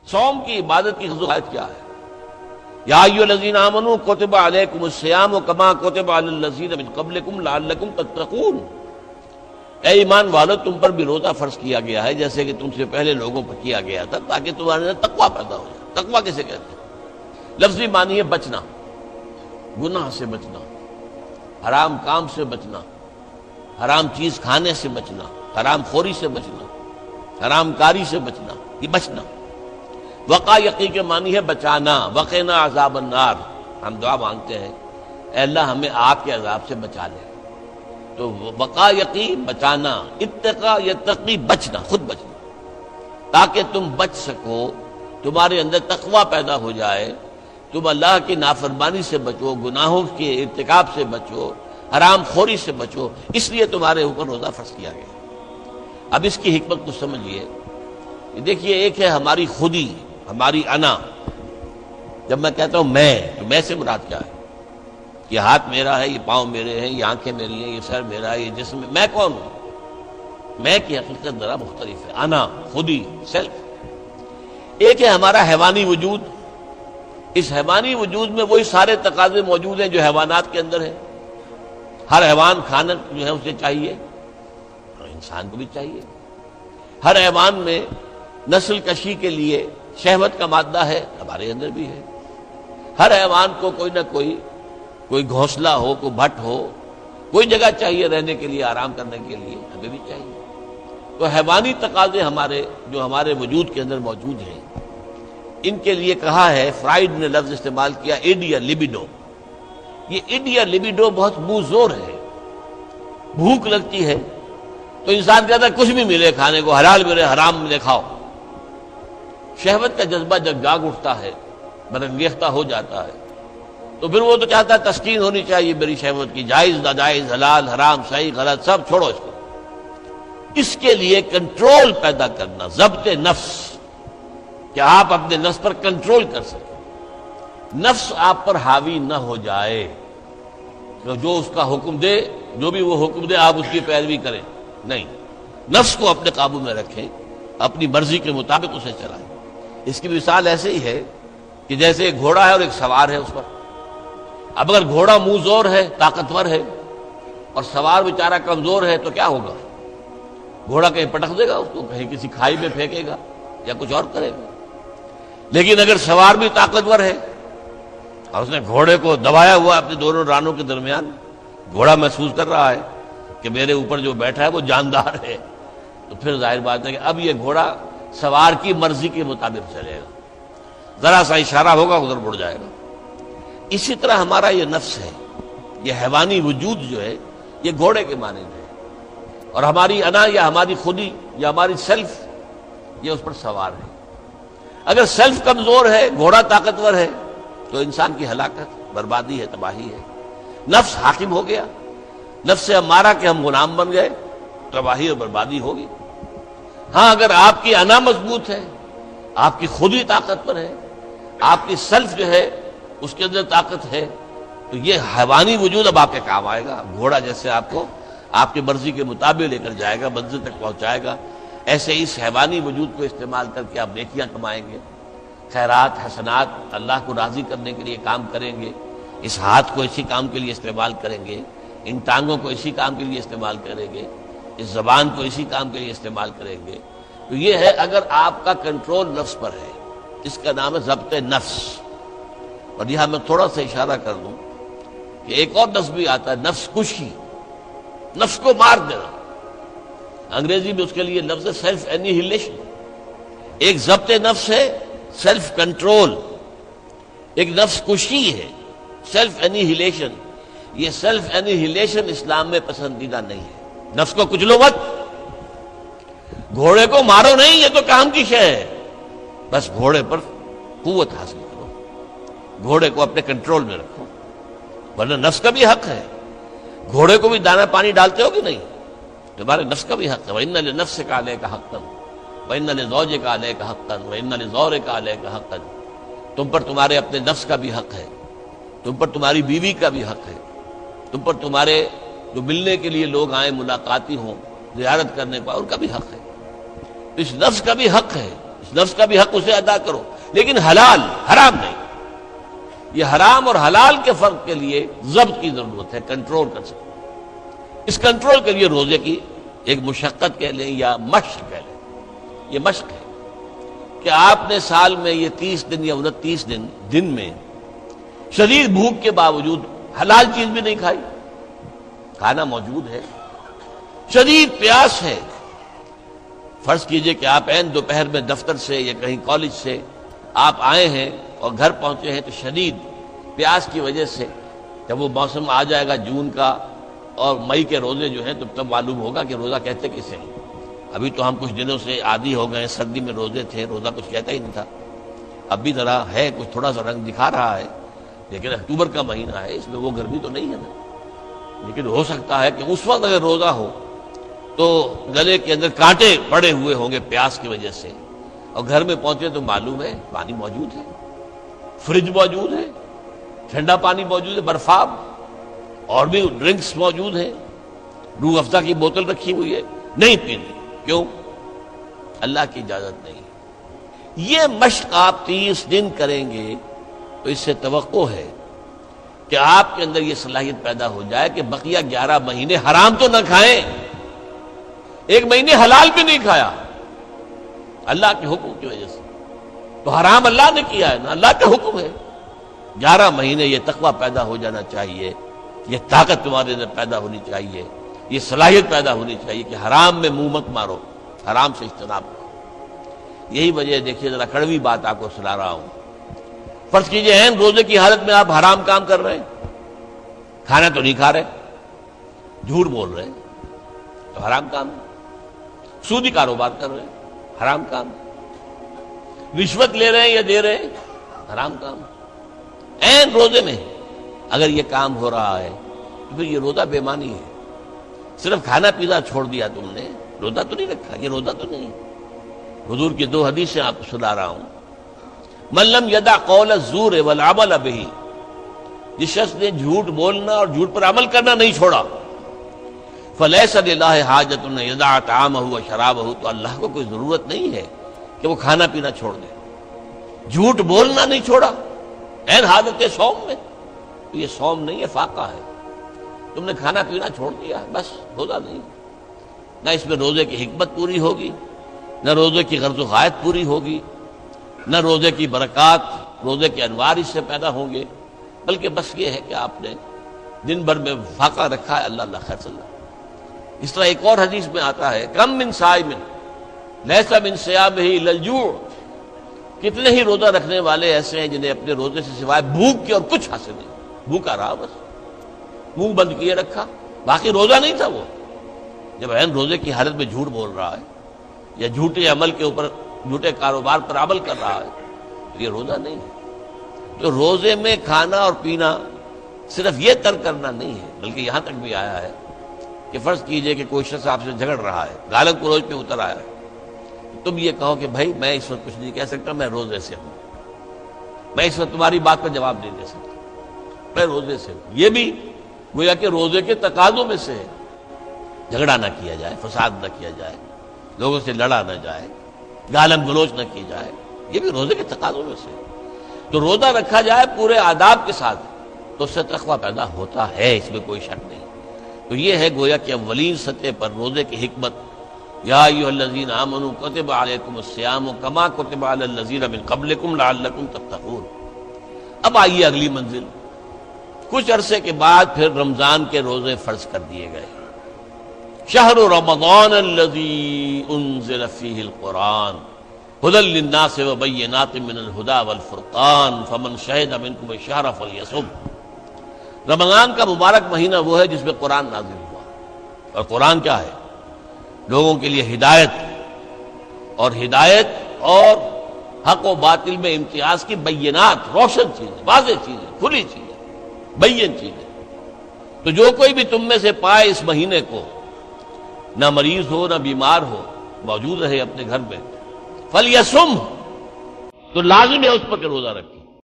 صوم کی عبادت کی خصوصیت کیا ہے؟ یا ایھا الذین آمنوا کتب علیکم الصیام کما کتب علی الذین من قبلکم لعلکم تتقون، اے ایمان والو تم پر بھی روزہ فرض کیا گیا ہے جیسے کہ تم سے پہلے لوگوں پر کیا گیا تھا تاکہ تمہارے اندر تقویٰ پیدا ہو جائے۔ تقویٰ کسے کہتے ہیں؟ لفظی معنی ہے بچنا، گناہ سے بچنا، حرام کام سے بچنا، حرام چیز کھانے سے بچنا، حرام خوری سے بچنا، حرام کاری سے بچنا، یہ بچنا۔ وقا یقی کے معنی ہے بچانا، وقنا عذاب النار، ہم دعا مانگتے ہیں اے اللہ ہمیں آگ کے عذاب سے بچا لے۔ تو وقا یقی بچانا، اتقا یتقی بچنا، خود بچنا، تاکہ تم بچ سکو، تمہارے اندر تقویٰ پیدا ہو جائے، تم اللہ کی نافرمانی سے بچو، گناہوں کے ارتکاب سے بچو، حرام خوری سے بچو، اس لیے تمہارے اوپر روزہ فرض کیا گیا۔ اب اس کی حکمت کو سمجھیے۔ دیکھیے ایک ہے ہماری خودی، ہماری انا۔ جب میں کہتا ہوں میں، تو میں سے مراد کیا ہے؟ یہ ہاتھ میرا ہے، یہ پاؤں میرے ہیں، یہ آنکھیں میری ہیں، یہ سر میرا ہے، یہ جسم، میں کون ہوں؟ میں کی حقیقت ذرا مختلف ہے، انا، خودی، سیلف۔ ایک ہے ہمارا حیوانی وجود، اس حیوانی وجود میں وہی سارے تقاضے موجود ہیں جو حیوانات کے اندر ہیں۔ ہر حیوان کھانا جو ہے اسے چاہیے، اور انسان کو بھی چاہیے۔ ہر حیوان میں نسل کشی کے لیے شہوت کا مادہ ہے، ہمارے اندر بھی ہے۔ ہر حیوان کو کوئی نہ کوئی گھونسلہ ہو، کوئی بھٹ ہو، کوئی جگہ چاہیے رہنے کے لیے، آرام کرنے کے لیے، ہمیں بھی چاہیے۔ تو حیوانی تقاضے جو ہمارے وجود کے اندر موجود ہیں، ان کے لیے کہا ہے، فرائڈ نے لفظ استعمال کیا ایڈیا لبیڈو۔ یہ ایڈیا لبیڈو بہت منہ زور ہے۔ بھوک لگتی ہے تو انسان کہتا ہے کچھ بھی ملے کھانے کو، حلال ملے حرام ملے کھاؤ۔ شہوت کا جذبہ جب جاگ اٹھتا ہے، برانگیختہ ہو جاتا ہے، تو پھر وہ تو چاہتا ہے تسکین ہونی چاہیے میری شہوت کی، جائز ناجائز، حلال حرام، صحیح غلط سب چھوڑو اس کو۔ اس کے لیے کنٹرول پیدا کرنا، ضبط نفس، کہ آپ اپنے نفس پر کنٹرول کر سکیں، نفس آپ پر حاوی نہ ہو جائے، تو جو اس کا حکم دے، جو بھی وہ حکم دے آپ اس کی پیروی کریں، نہیں، نفس کو اپنے قابو میں رکھیں، اپنی مرضی کے مطابق اسے چلائیں۔ اس کی مثال ایسے ہی ہے کہ جیسے ایک گھوڑا ہے اور ایک سوار ہے اس پر۔ اب اگر گھوڑا منہ زور ہے، طاقتور ہے، اور سوار بیچارہ کمزور ہے تو کیا ہوگا؟ گھوڑا کہیں پٹک دے گا اس کو، کہیں کسی کھائی میں پھینکے گا یا کچھ اور کرے گا۔ لیکن اگر سوار بھی طاقتور ہے اور اس نے گھوڑے کو دبایا ہوا اپنے دونوں رانوں کے درمیان، گھوڑا محسوس کر رہا ہے کہ میرے اوپر جو بیٹھا ہے وہ جاندار ہے، تو پھر ظاہر بات ہے کہ اب یہ گھوڑا سوار کی مرضی کے مطابق چلے گا، ذرا سا اشارہ ہوگا ادھر مڑ جائے گا۔ اسی طرح ہمارا یہ نفس ہے، یہ حیوانی وجود جو ہے، یہ گھوڑے کے مانند ہے، اور ہماری انا یا ہماری خودی یا ہماری سیلف یہ اس پر سوار ہے۔ اگر سیلف کمزور ہے، گھوڑا طاقتور ہے، تو انسان کی ہلاکت، بربادی ہے، تباہی ہے۔ نفس حاکم ہو گیا، نفس سے ہمارا کہ ہم غلام بن گئے، تباہی اور بربادی ہوگی۔ ہاں اگر آپ کی انا مضبوط ہے، آپ کی خودی طاقت پر ہے، آپ کی سیلف جو ہے اس کے اندر طاقت ہے، تو یہ حیوانی وجود اب آپ کے کام آئے گا۔ گھوڑا جیسے آپ کو آپ کی مرضی کے مطابق لے کر جائے گا، منزل تک پہنچائے گا، ایسے اس حیوانی وجود کو استعمال کر کے آپ نیکیاں کمائیں گے، خیرات حسنات، اللہ کو راضی کرنے کے لیے کام کریں گے۔ اس ہاتھ کو اسی کام کے لیے استعمال کریں گے، ان ٹانگوں کو اسی کام کے لیے استعمال کریں گے، اس زبان کو اسی کام کے لیے استعمال کریں گے۔ تو یہ ہے اگر آپ کا کنٹرول نفس پر ہے، اس کا نام ہے ضبط نفس۔ اور یہاں میں تھوڑا سا اشارہ کر دوں کہ ایک اور نفس بھی آتا ہے، نفس کشی، نفس کو مار دینا۔ انگریزی میں اس کے لیے لفظ ہے سیلف اینیہیلیشن۔ ایک ضبط نفس ہے، سیلف کنٹرول، ایک نفس کشی ہے، سیلف اینیہیلیشن۔ یہ سیلف اینیہیلیشن اسلام میں پسندیدہ نہیں ہے۔ نفس کو کچلو مت، گھوڑے کو مارو نہیں، یہ تو کام کی شے ہے، بس گھوڑے پر قوت حاصل کرو، گھوڑے کو اپنے کنٹرول میں رکھو، ورنہ نفس کا بھی حق ہے۔ گھوڑے کو بھی دانا پانی ڈالتے ہو کہ نہیں؟ تمہارے نفس کا بھی حق ہے۔ وَإِنَّ لِنَفْسِكَ عَلَيْكَ حَقًّا وَإِنَّ لِزَوْجِكَ عَلَيْكَ حَقًّا وَإِنَّ لِزَوْرِكَ عَلَيْكَ حَقًّا۔ تم پر تمہارے اپنے نفس کا بھی حق ہے، تم پر تمہاری بیوی کا بھی حق ہے، تم پر تمہارے جو ملنے کے لیے لوگ آئیں، ملاقاتی ہوں، زیارت کرنے پائے، ان کا بھی حق ہے۔ اس نفس کا بھی حق ہے، اس نفس کا بھی حق اسے ادا کرو، لیکن حلال، حرام نہیں۔ یہ حرام اور حلال کے فرق کے لیے ضبط کی ضرورت ہے، کنٹرول کر سکتے۔ اس کنٹرول کے لیے روزے کی ایک مشقت کہہ لیں یا مشق کہہ لیں، یہ مشق ہے کہ آپ نے سال میں یہ 30 دن یا 29 دن میں شدید بھوک کے باوجود حلال چیز بھی نہیں کھائی، کھانا موجود ہے، شدید پیاس ہے۔ فرض کیجئے کہ آپ عین دوپہر میں دفتر سے یا کہیں کالج سے آپ آئے ہیں اور گھر پہنچے ہیں تو شدید پیاس کی وجہ سے، جب وہ موسم آ جائے گا جون کا اور مئی کے روزے جو ہیں تب معلوم ہوگا کہ روزہ کہتے کسے ہیں۔ ابھی تو ہم کچھ دنوں سے عادی ہو گئے، سردی میں روزے تھے، روزہ کچھ کہتا ہی نہیں تھا۔ اب بھی ذرا ہے، کچھ تھوڑا سا رنگ دکھا رہا ہے، لیکن اکتوبر کا مہینہ ہے، اس میں وہ گرمی تو نہیں ہے نا۔ لیکن ہو سکتا ہے کہ اس وقت اگر روزہ ہو تو گلے کے اندر کانٹے پڑے ہوئے ہوں گے پیاس کی وجہ سے، اور گھر میں پہنچے تو معلوم ہے پانی موجود ہے، فریج موجود ہے، ٹھنڈا پانی موجود ہے، برفاب اور بھی ڈرنکس موجود ہیں، روح افزا کی بوتل رکھی ہوئی ہے، نہیں پینی۔ کیوں؟ اللہ کی اجازت نہیں۔ یہ مشق آپ 30 دن کریں گے تو اس سے توقع ہے کہ آپ کے اندر یہ صلاحیت پیدا ہو جائے کہ بقیہ 11 مہینے حرام تو نہ کھائیں، ایک مہینے حلال بھی نہیں کھایا اللہ کے حکم کی وجہ سے، تو حرام اللہ نے کیا ہے نا، اللہ کا حکم ہے۔ 11 مہینے یہ تقویٰ پیدا ہو جانا چاہیے، یہ طاقت تمہارے اندر پیدا ہونی چاہیے، یہ صلاحیت پیدا ہونی چاہیے کہ حرام میں منہ مت مارو، حرام سے اجتناب کرو۔ یہی وجہ دیکھیے، ذرا کڑوی بات آپ کو سنا رہا ہوں۔ فرض کیجئے ہیں روزے کی حالت میں آپ حرام کام کر رہے ہیں، کھانا تو نہیں کھا رہے، جھوٹ بول رہے ہیں تو حرام کام ہے، سودی کاروبار کر رہے ہیں، حرام کام، رشوت لے رہے ہیں یا دے رہے ہیں، حرام کام۔ عین روزے میں اگر یہ کام ہو رہا ہے تو پھر یہ روزہ بے معنی ہے۔ صرف کھانا پینا چھوڑ دیا تم نے، روزہ تو نہیں رکھا، یہ روزہ تو نہیں۔ حضور کی 2 حدیثیں آپ کو سنا رہا ہوں۔ من لم یدع قول الزور والعمل به، جس شخص نے جھوٹ بولنا اور جھوٹ پر عمل کرنا نہیں چھوڑا، فلیس للہ حاجۃ ان یدع طعامہ وشرابہ، تو اللہ کو کوئی ضرورت نہیں ہے کہ وہ کھانا پینا چھوڑ دے۔ جھوٹ بولنا نہیں چھوڑا عین حالت صوم میں، تو یہ صوم نہیں ہے، فاقہ ہے۔ تم نے کھانا پینا چھوڑ دیا، بس روزہ نہیں۔ نہ اس میں روزے کی حکمت پوری ہوگی، نہ روزے کی غرض و غایت پوری ہوگی، نہ روزے کی برکات، روزے کے انوار اس سے پیدا ہوں گے، بلکہ بس یہ ہے کہ آپ نے دن بھر میں فاقہ رکھا ہے، اللہ اللہ خیر صلی اللہ۔ اس طرح ایک اور حدیث میں آتا ہے، کم من صائم لیس من صیامہ الا الجوع، کتنے ہی روزہ رکھنے والے ایسے ہیں جنہیں اپنے روزے سے سوائے بھوک کے اور کچھ حاصل نہیں، بھوکا رہا، بس منہ بند کیے رکھا، باقی روزہ نہیں تھا وہ۔ جب عین روزے کی حالت میں جھوٹ بول رہا ہے یا جھوٹے عمل کے اوپر، جھوٹے کاروبار پر عمل کر رہا ہے، تو یہ روزہ نہیں ہے۔ تو روزے میں کھانا اور پینا صرف یہ ترک کرنا نہیں ہے، بلکہ یہاں تک بھی آیا ہے کہ فرض کیجئے کہ کوئی شخص آپ سے جھگڑ رہا ہے، گالن کو روز پہ اتر آیا ہے، تم یہ کہو کہ بھائی میں اس وقت کچھ نہیں کہہ سکتا، میں روزے سے ہوں، میں اس وقت تمہاری بات پر جواب نہیں دے سکتا، میں روزے سے ہوں۔ یہ بھی گویا کہ روزے کے تقاضوں میں سے ہے، جھگڑا نہ کیا جائے، فساد نہ کیا جائے، لوگوں سے لڑا نہ جائے، گالم گلوچ نہ کی جائے، یہ بھی روزے کے تقاضوں میں سے ہے۔ تو روزہ رکھا جائے پورے آداب کے ساتھ تو اس سے تقویٰ پیدا ہوتا ہے، اس میں کوئی شک نہیں۔ تو یہ ہے گویا کہ اولین سطح پر روزے کی حکمت، یا ایھا الذین آمنوا کتب علیکم الصیام کما کتب علی الذین من قبلکم لعلکم تتقون۔ اب آئیے اگلی منزل، کچھ عرصے کے بعد پھر رمضان کے روزے فرض کر دیے گئے۔ شہر رمضان الذی انزل فیہ القرآن ھدی للناس وبینات من الھدی والفرقان فمن شہد منکم الشہر فلیصم۔ رمضان کا مبارک مہینہ وہ ہے جس میں قرآن نازل ہوا، اور قرآن کیا ہے؟ لوگوں کے لیے ہدایت، اور ہدایت اور حق و باطل میں امتیاز کی بینات، روشن چیزیں، واضح چیزیں، کھلی چیزیں، بین چیزیں۔ تو جو کوئی بھی تم میں سے پائے اس مہینے کو، نہ مریض ہو نہ بیمار ہو، موجود رہے اپنے گھر میں، فلیصم، تو لازم ہے اس پر کہ روزہ رکھے۔